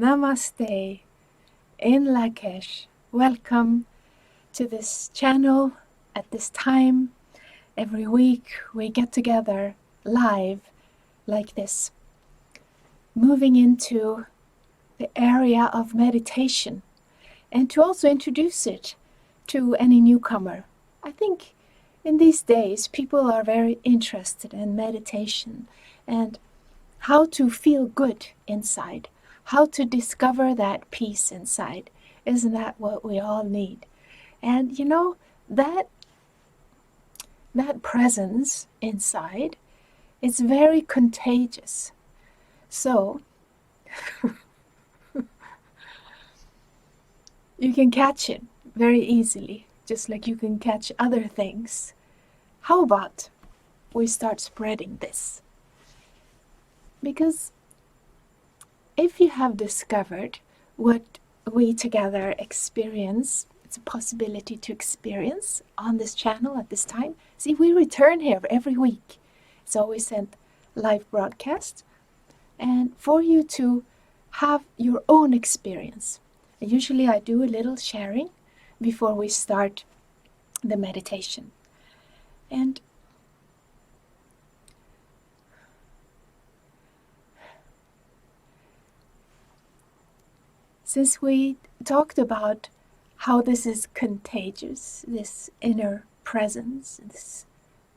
Namaste in Lakesh. Welcome to this channel at this time. Every week we get together live like this, moving into the area of meditation and to also introduce it to any newcomer. I think in these days people are very interested in meditation and how to feel good inside, how to discover that peace inside. Isn't that what we all need? And you know, that presence inside is very contagious. So you can catch it very easily, just like you can catch other things. How about we start spreading this? Because if you have discovered what we together experience, it's a possibility to experience on this channel at this time. See, we return here every week. It's always sent live broadcast, and for you to have your own experience. And usually I do a little sharing before we start the meditation. And since we talked about how this is contagious, this inner presence, this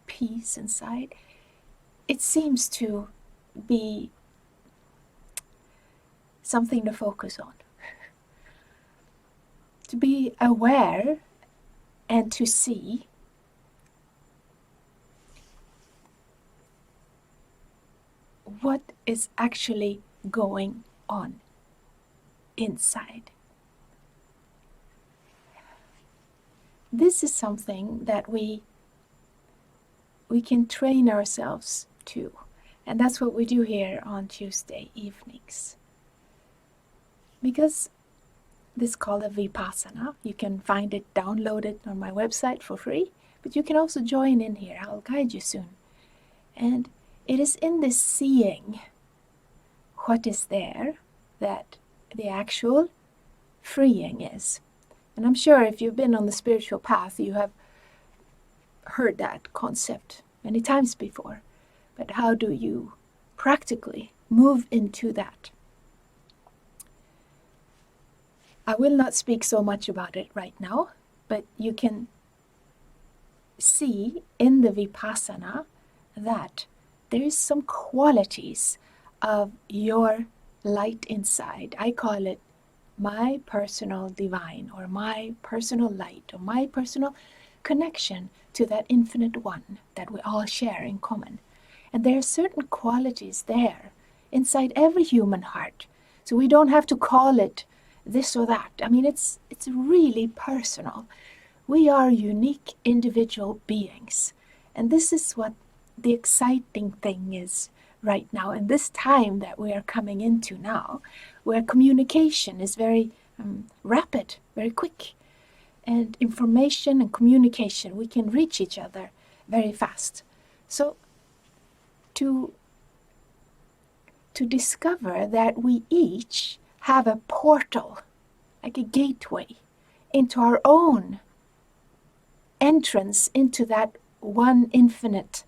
peace inside, it seems to be something to focus on. To be aware and to see what is actually going on inside. This is something that we can train ourselves to, and that's what we do here on Tuesday evenings. Because this is called a Vipassana. You can find it downloaded on my website for free, but you can also join in here. I'll guide you soon. And it is in this seeing what is there that the actual freeing is. And I'm sure if you've been on the spiritual path, you have heard that concept many times before. But how do you practically move into that? I will not speak so much about it right now, but you can see in the Vipassana that there is some qualities of your light inside. I call it my personal divine, or my personal light, or my personal connection to that infinite one that we all share in common. And there are certain qualities there inside every human heart. So we don't have to call it this or that. I mean, it's really personal. We are unique individual beings. And this is what the exciting thing is right now, in this time that we are coming into now, where communication is very rapid, very quick, and information and communication, we can reach each other very fast. So to discover that we each have a portal, like a gateway, into our own entrance into that one infinite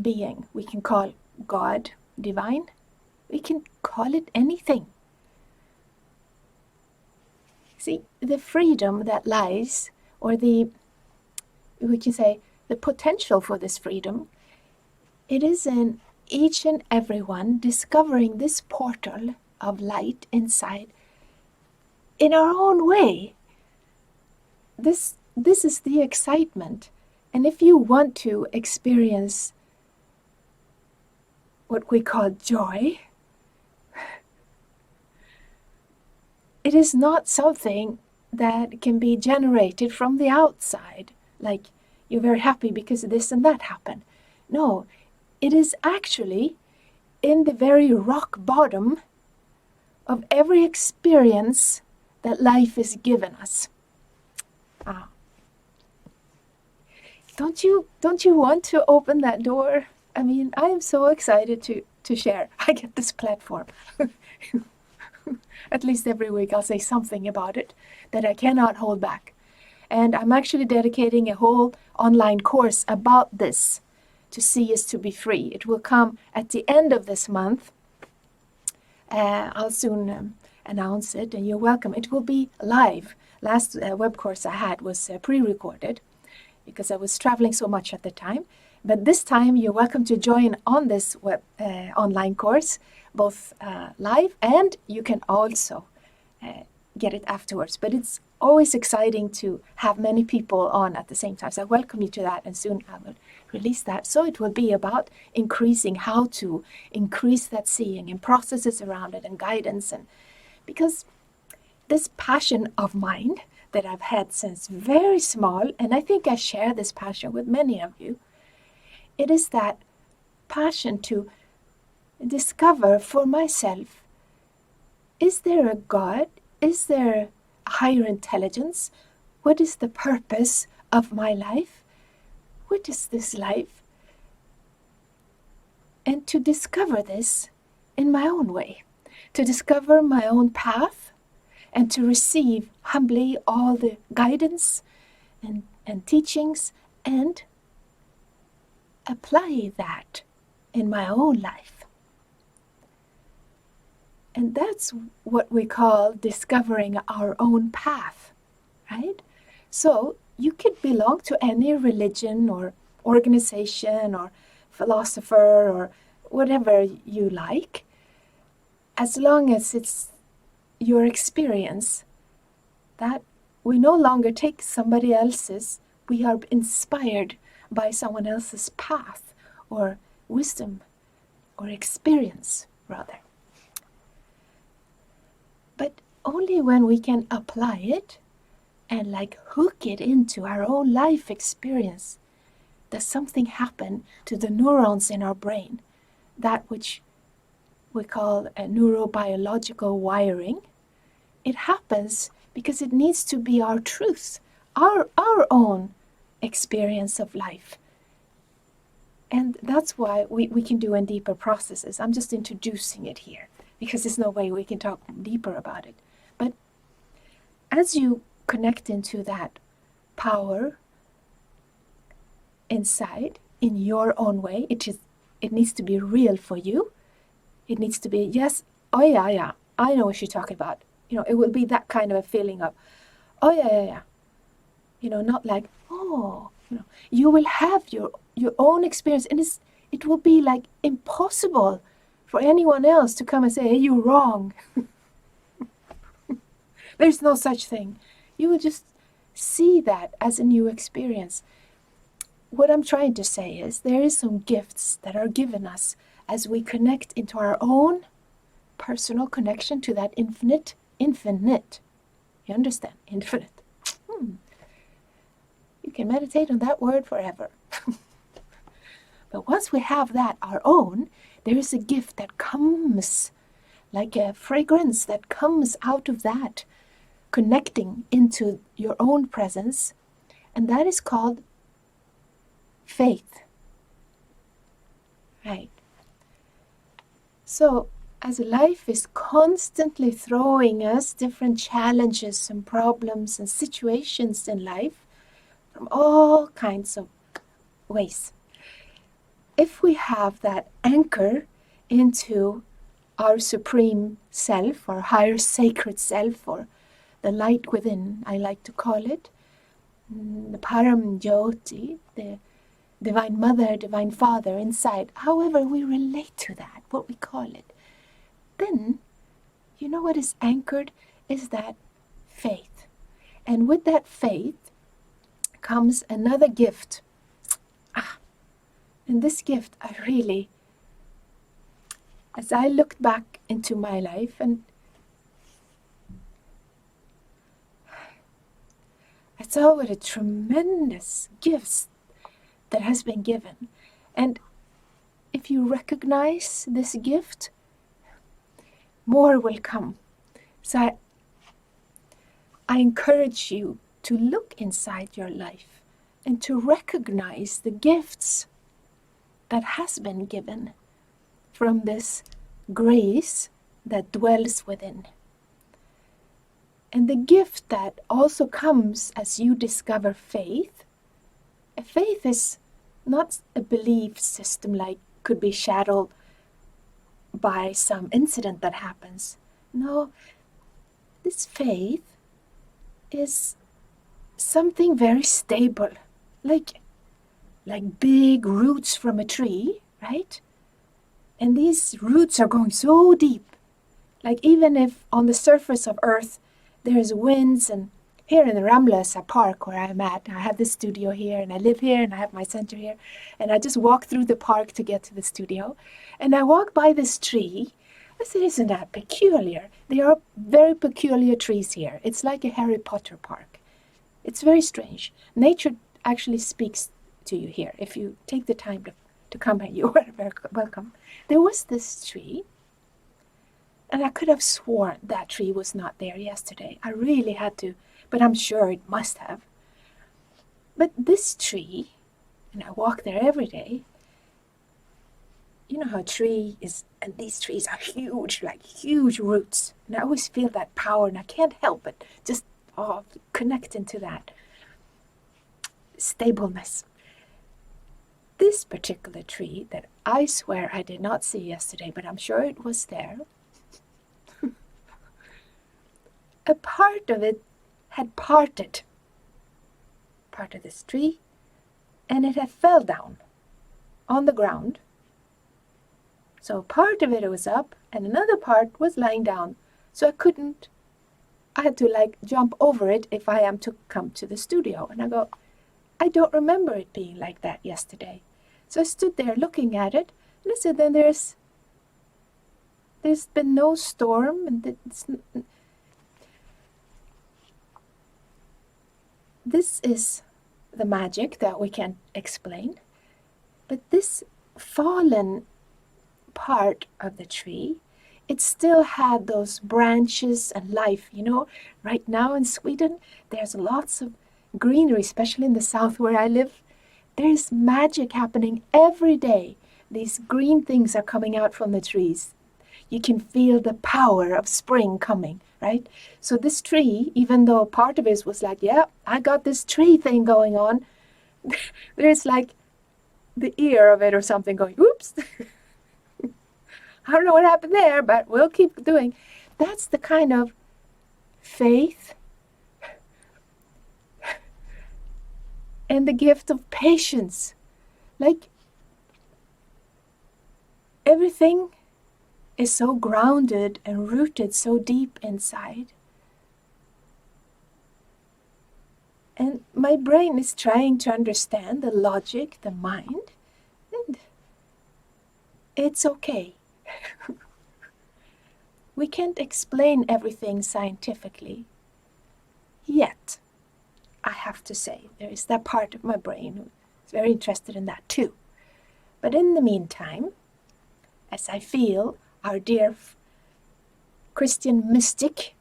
being. We can call God divine. We can call it anything. See, the freedom that lies, or we can say the potential for this freedom, it is in each and everyone discovering this portal of light inside in our own way. This is the excitement. And if you want to experience what we call joy, it is not something that can be generated from the outside, like you're very happy because this and that happened. No, it is actually in the very rock bottom of every experience that life has given us. Don't you want to open that door? I mean, I am so excited to share. I get this platform. At least every week I'll say something about it that I cannot hold back. And I'm actually dedicating a whole online course about this, to see is to be free. It will come at the end of this month. I'll soon announce it, and you're welcome. It will be live. Last web course I had was pre-recorded because I was traveling so much at the time. But this time you're welcome to join on this web online course, both live, and you can also get it afterwards. But it's always exciting to have many people on at the same time. So I welcome you to that, and soon I will release that. So it will be about increasing, how to increase that seeing and processes around it and guidance. And because this passion of mine that I've had since very small, and I think I share this passion with many of you, it is that passion to discover for myself, is there a God? Is there a higher intelligence? What is the purpose of my life? What is this life? And to discover this in my own way, to discover my own path, and to receive humbly all the guidance and teachings, and apply that in my own life. And that's what we call discovering our own path, right? So you could belong to any religion or organization or philosopher or whatever you like, as long as it's your experience, that we no longer take somebody else's, we are inspired by someone else's path or wisdom or experience, rather. But only when we can apply it and hook it into our own life experience does something happen to the neurons in our brain, that which we call a neurobiological wiring. It happens because it needs to be our truth, our own experience of life. And that's why we can do in deeper processes. I'm just introducing it here because there's no way we can talk deeper about it. But as you connect into that power inside in your own way, it needs to be real for you. It needs to be, yes, oh yeah, I know what you're talking about. It will be that kind of a feeling of, oh yeah. Not like, oh, you will have your own experience, and it will be impossible for anyone else to come and say, hey, you're wrong. There's no such thing. You will just see that as a new experience. What I'm trying to say is there is some gifts that are given us as we connect into our own personal connection to that infinite. You understand? Infinite. You can meditate on that word forever. But once we have that, our own, there is a gift that comes, like a fragrance that comes out of that, connecting into your own presence, and that is called faith. Right? So, as life is constantly throwing us different challenges and problems and situations in life, from all kinds of ways, if we have that anchor into our supreme self, our higher sacred self, or the light within, I like to call it, the Param Jyoti, the Divine Mother, Divine Father inside, however we relate to that, what we call it, then you know what is anchored is that faith. And with that faith comes another gift. And this gift, as I looked back into my life, and I saw what a tremendous gift that has been given. And if you recognize this gift, more will come. So I encourage you to look inside your life and to recognize the gifts that has been given from this grace that dwells within. And the gift that also comes as you discover faith. A faith is not a belief system like could be shadowed by some incident that happens. No, this faith is something very stable, like big roots from a tree, right? And these roots are going so deep. Like even if on the surface of earth there's winds, and here in Ramlösa Park where I'm at, I have this studio here and I live here and I have my center here, and I just walk through the park to get to the studio, and I walk by this tree. I said, isn't that peculiar? There are very peculiar trees here. It's like a Harry Potter park. It's very strange. Nature actually speaks to you here. If you take the time to come here, you are very welcome. There was this tree, and I could have sworn that tree was not there yesterday. I really had to, but I'm sure it must have. But this tree, and I walk there every day, you know how a tree is, and these trees are huge, like huge roots. And I always feel that power, and I can't help but just connect into that stableness. This particular tree that I swear I did not see yesterday, but I'm sure it was there, a part of it had parted, part of this tree, and it had fell down on the ground. So part of it was up, and another part was lying down. So I had to jump over it if I am to come to the studio. And I go, I don't remember it being like that yesterday. So I stood there looking at it, and I said, then there's been no storm, and this is the magic that we can't explain. But this fallen part of the tree, it still had those branches and life. You know, right now in Sweden, there's lots of greenery, especially in the south where I live. There's magic happening every day. These green things are coming out from the trees. You can feel the power of spring coming, right? So this tree, even though part of it was like, yeah, I got this tree thing going on, there's like the ear of it or something going, oops. I don't know what happened there, but we'll keep doing. That's the kind of faith and the gift of patience. Like everything is so grounded and rooted so deep inside. And my brain is trying to understand the logic, the mind, and it's okay. We can't explain everything scientifically yet. I have to say, there is that part of my brain who's very interested in that too. But in the meantime, as I feel our dear Christian mystic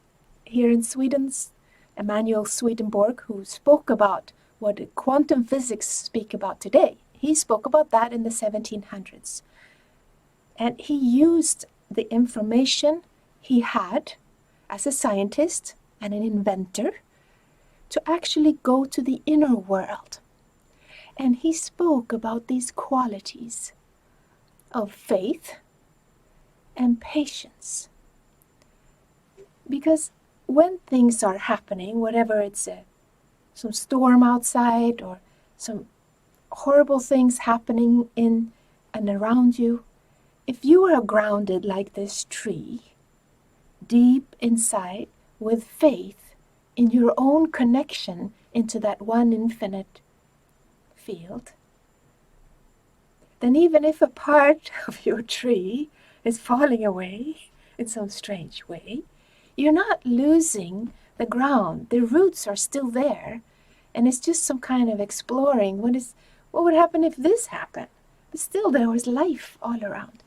here in Sweden's Emanuel Swedenborg, who spoke about what quantum physics speak about today, he spoke about that in the 1700s. And he used the information he had as a scientist and an inventor to actually go to the inner world. And he spoke about these qualities of faith and patience. Because when things are happening, whatever it's some storm outside or some horrible things happening in and around you, if you are grounded like this tree, deep inside with faith in your own connection into that one infinite field, then even if a part of your tree is falling away in some strange way, you're not losing the ground. The roots are still there, and it's just some kind of exploring. What would happen if this happened? But still there was life all around.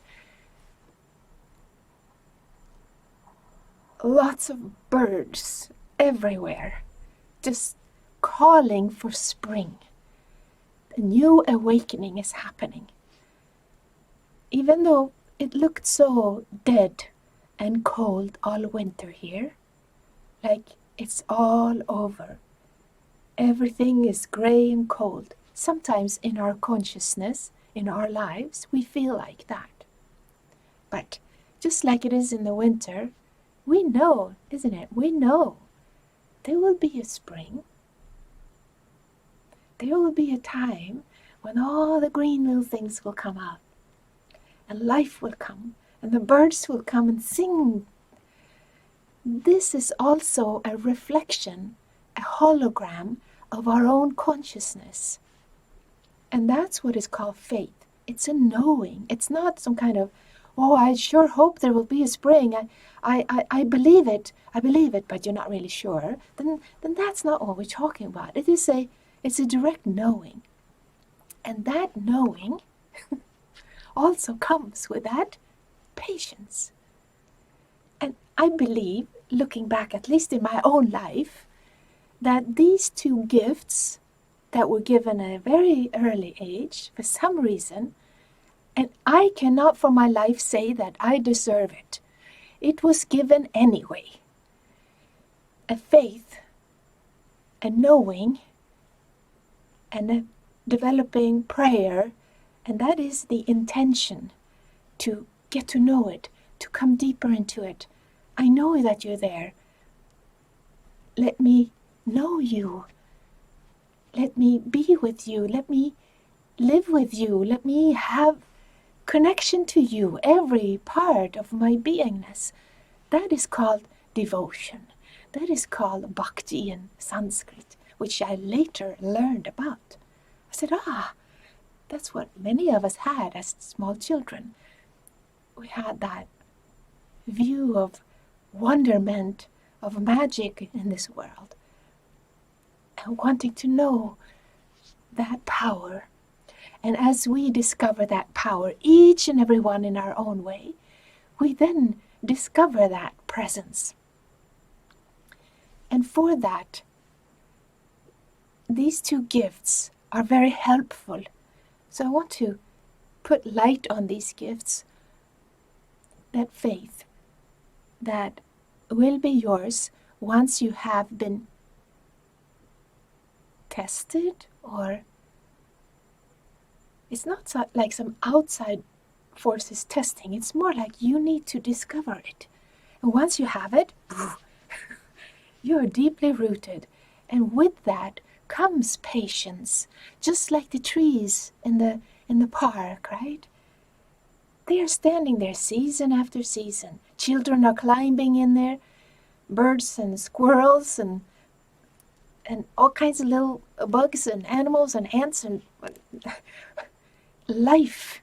Lots of birds everywhere, just calling for spring. A new awakening is happening. Even though it looked so dead and cold all winter here, like it's all over. Everything is gray and cold. Sometimes in our consciousness, in our lives, we feel like that. But just like it is in the winter, we know, isn't it? We know there will be a spring. There will be a time when all the green little things will come out. And life will come. And the birds will come and sing. This is also a reflection, a hologram of our own consciousness. And that's what is called faith. It's a knowing. It's not some kind of, oh, I sure hope there will be a spring. I believe it. I believe it, but you're not really sure. Then that's not what we're talking about. It's a direct knowing. And that knowing also comes with that patience. And I believe, looking back, at least in my own life, that these two gifts that were given at a very early age, for some reason, and I cannot for my life say that I deserve it. It was given anyway. A faith, a knowing, and a developing prayer, and that is the intention to get to know it, to come deeper into it. I know that you're there. Let me know you. Let me be with you. Let me live with you. Let me have connection to you, every part of my beingness. That is called devotion. That is called bhakti in Sanskrit, which I later learned about. I said, that's what many of us had as small children. We had that view of wonderment, of magic in this world, and wanting to know that power. And as we discover that power, each and every one in our own way, we then discover that presence. And for that, these two gifts are very helpful. So I want to put light on these gifts, that faith that will be yours once you have been tested, or it's not like some outside forces testing. It's more like you need to discover it. And once you have it, you're deeply rooted. And with that comes patience, just like the trees in the park, right? They are standing there season after season. Children are climbing in there, birds and squirrels and all kinds of little bugs and animals and ants, and life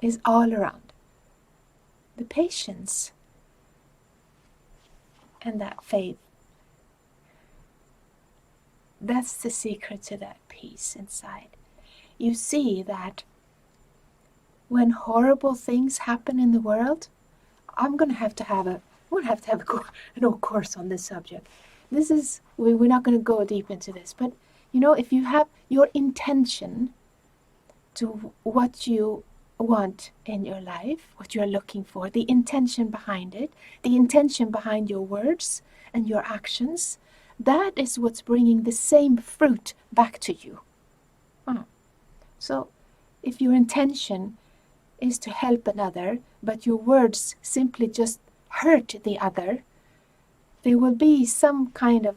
is all around. The patience and that faith, that's the secret to that peace inside. You see that when horrible things happen in the world, I'm going to have to have an old course on this subject. We're not going to go deep into this, but if you have your intention to what you want in your life, what you're looking for, the intention behind it, the intention behind your words and your actions, that is what's bringing the same fruit back to you. So if your intention is to help another, but your words simply just hurt the other, there will be some kind of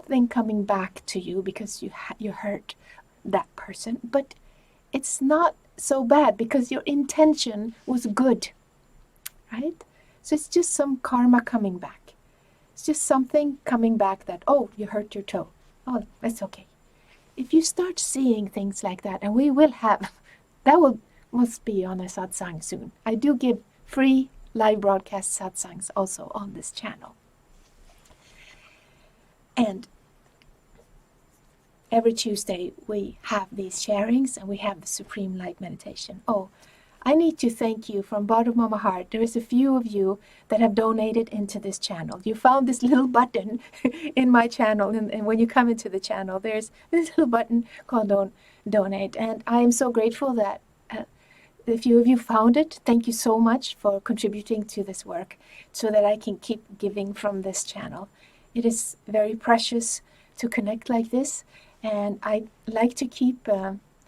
thing coming back to you because you hurt that person. But it's not so bad because your intention was good, right? So it's just some karma coming back. It's just something coming back that, you hurt your toe. Oh, that's okay. If you start seeing things like that, and we will have, must be on a satsang soon. I do give free live broadcast satsangs also on this channel. And every Tuesday we have these sharings and we have the Supreme Light Meditation. I need to thank you from the bottom of my heart. There is a few of you that have donated into this channel. You found this little button in my channel, and when you come into the channel, there's this little button called Donate. And I am so grateful that a few of you found it. Thank you so much for contributing to this work so that I can keep giving from this channel. It is very precious to connect like this, and I like to keep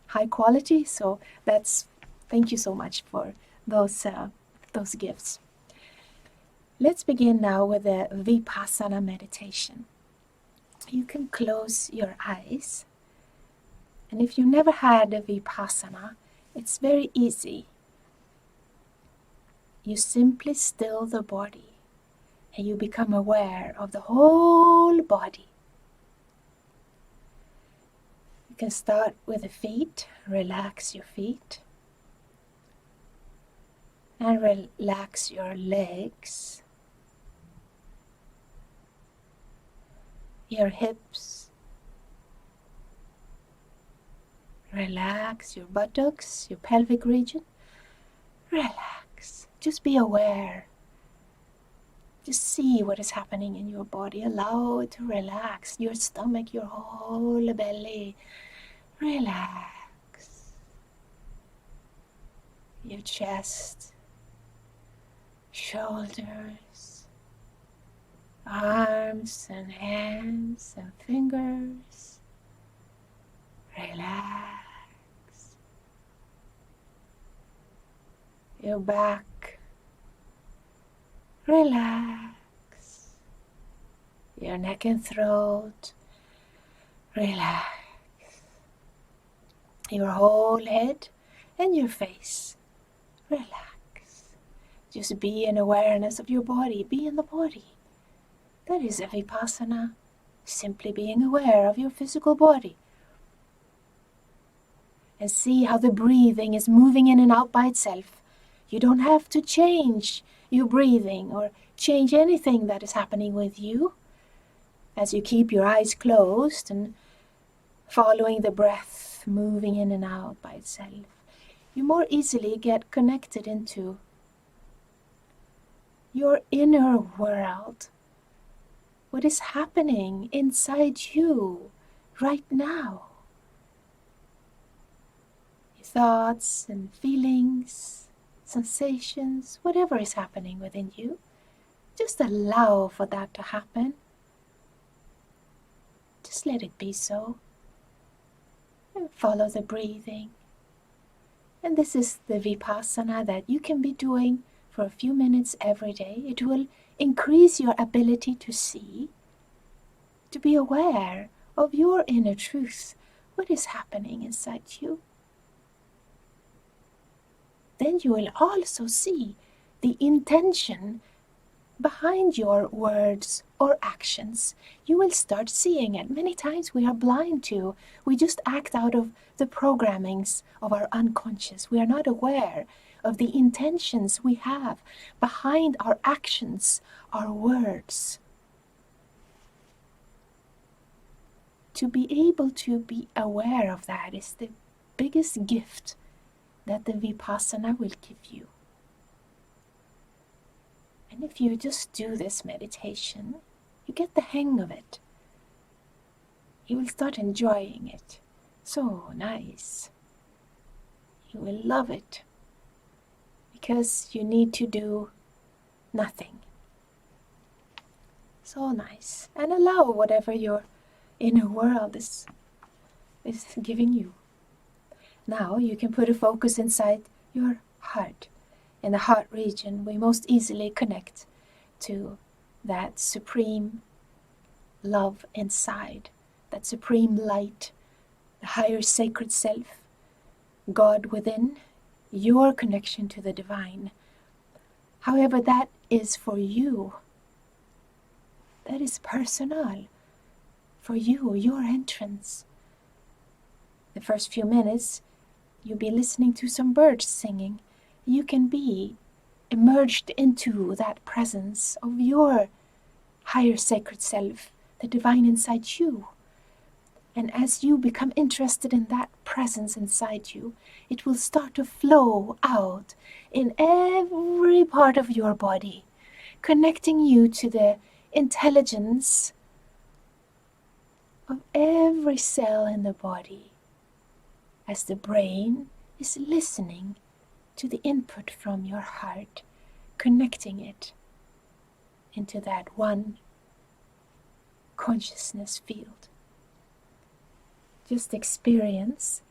high quality. So thank you so much for those gifts. Let's begin now with the Vipassana meditation. You can close your eyes, and if you never had a Vipassana, it's very easy. You simply still the body, and you become aware of the whole body. You can start with the feet. Relax your feet. And relax your legs, your hips. Relax your buttocks, your pelvic region. Relax. Just be aware. Just see what is happening in your body. Allow it to relax. Your stomach, your whole belly. Relax. Your chest, shoulders, arms and hands and fingers. Relax. Your back. Relax. Your neck and throat. Relax. Your whole head and your face. Relax. Just be in awareness of your body. Be in the body. That is a Vipassana. Simply being aware of your physical body. And see how the breathing is moving in and out by itself. You don't have to change your breathing or change anything that is happening with you. As you keep your eyes closed and following the breath moving in and out by itself, you more easily get connected into your inner world. What is happening inside you right now? Your thoughts and feelings, sensations, whatever is happening within you, just allow for that to happen. Just let it be so. And follow the breathing. And this is the Vipassana that you can be doing for a few minutes every day. It will increase your ability to see, to be aware of your inner truth, what is happening inside you. Then you will also see the intention behind your words or actions. You will start seeing it. Many times we are blind to. We just act out of the programmings of our unconscious. We are not aware of the intentions we have behind our actions, our words. To be able to be aware of that is the biggest gift that the Vipassana will give you. And if you just do this meditation, you get the hang of it. You will start enjoying it. So nice. You will love it. Because you need to do nothing. So nice. And allow whatever your inner world is giving you. Now you can put a focus inside your heart. In the heart region, we most easily connect to that supreme love inside, that supreme light, the higher sacred self, God within, your connection to the divine. However that is for you, that is personal, for you, your entrance. The first few minutes, you'll be listening to some birds singing. You can be immersed into that presence of your higher sacred self, the divine inside you. And as you become interested in that presence inside you, it will start to flow out in every part of your body, connecting you to the intelligence of every cell in the body, as the brain is listening to the input from your heart, connecting it into that one consciousness field. Just experience